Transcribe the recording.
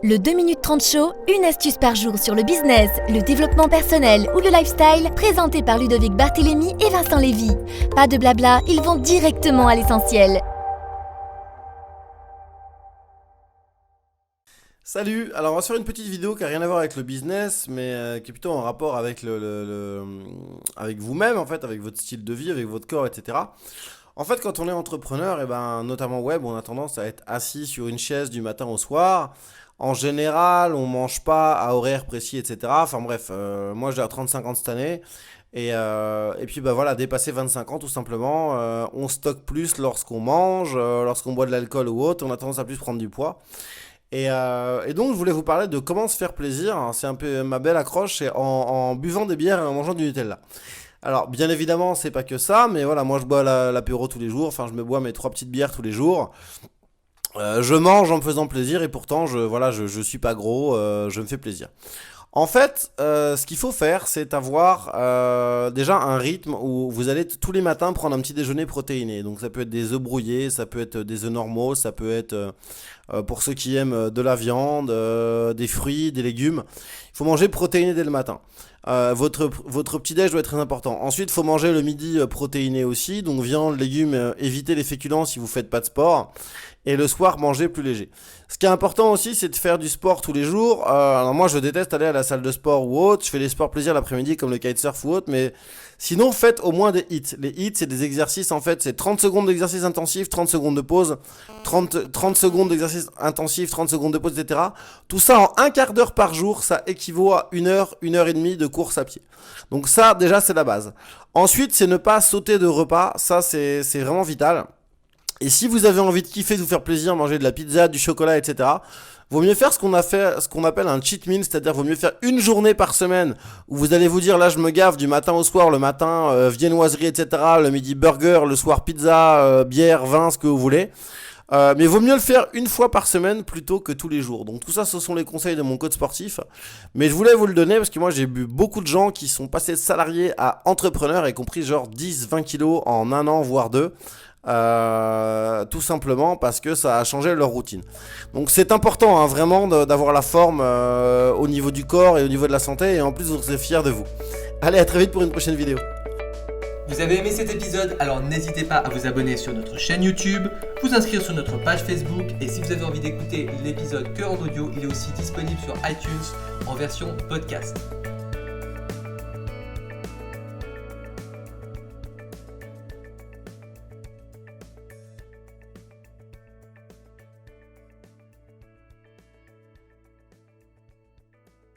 Le 2 minutes 30 show, une astuce par jour sur le business, le développement personnel ou le lifestyle, présenté par Ludovic Barthélémy et Vincent Lévy. Pas de blabla, ils vont directement à l'essentiel. Salut, alors on va se faire une petite vidéo qui n'a rien à voir avec le business, mais qui est plutôt en rapport avec avec vous-même, en fait, avec votre style de vie, avec votre corps, etc. En fait, quand on est entrepreneur, et ben, notamment web, on a tendance à être assis sur une chaise du matin au soir. En général, on mange pas à horaire précis, etc. Enfin bref, moi j'ai à 35 ans cette année. Et puis bah voilà, dépasser 25 ans tout simplement, on stocke plus lorsqu'on mange, lorsqu'on boit de l'alcool ou autre, on a tendance à plus prendre du poids. Et donc je voulais vous parler de comment se faire plaisir, hein, c'est un peu ma belle accroche, c'est en buvant des bières et en mangeant du Nutella. Alors bien évidemment c'est pas que ça, mais voilà, moi je bois l'apéro tous les jours, enfin je me bois mes 3 petites bières tous les jours. Je mange en me faisant plaisir et pourtant je suis pas gros, je me fais plaisir. En fait, ce qu'il faut faire, c'est avoir déjà un rythme où vous allez tous les matins prendre un petit déjeuner protéiné. Donc ça peut être des œufs brouillés, ça peut être des œufs normaux, ça peut être pour ceux qui aiment de la viande, des fruits, des légumes. Il faut manger protéiné dès le matin. Votre petit-déj doit être très important. Ensuite, il faut manger le midi protéiné aussi, donc viande, légumes, évitez les féculents si vous faites pas de sport. Et le soir, manger plus léger. Ce qui est important aussi, c'est de faire du sport tous les jours. Alors moi, je déteste aller à la salle de sport ou autre. Je fais des sports plaisir l'après-midi comme le kitesurf ou autre, mais sinon, faites au moins des hits. Les hits, c'est des exercices, en fait, c'est 30 secondes d'exercice intensif, 30 secondes de pause, 30 secondes d'exercice intensif, 30 secondes de pause, etc. Tout ça en un quart d'heure par jour, ça équivaut à 1 heure et demie de course à pied. Donc ça, déjà, c'est la base. Ensuite, c'est ne pas sauter de repas. Ça, c'est vraiment vital. Et si vous avez envie de kiffer, de vous faire plaisir, manger de la pizza, du chocolat, etc., vaut mieux faire ce qu'on appelle un cheat meal, c'est-à-dire vaut mieux faire une journée par semaine où vous allez vous dire là je me gaffe du matin au soir, le matin viennoiserie, etc., le midi burger, le soir pizza, bière, vin, ce que vous voulez. Mais vaut mieux le faire une fois par semaine plutôt que tous les jours. Donc tout ça, ce sont les conseils de mon coach sportif. Mais je voulais vous le donner parce que moi j'ai vu beaucoup de gens qui sont passés de salariés à entrepreneurs et compris genre 10-20 kilos en un an, voire deux. Tout simplement parce que ça a changé leur routine. Donc c'est important hein, vraiment d'avoir la forme au niveau du corps et au niveau de la santé. Et en plus vous serez fiers de vous. Allez, à très vite pour une prochaine vidéo. Vous avez aimé cet épisode? Alors n'hésitez pas à vous abonner sur notre chaîne YouTube, vous inscrire sur notre page Facebook, et si vous avez envie d'écouter l'épisode que en audio, il est aussi disponible sur iTunes en version podcast.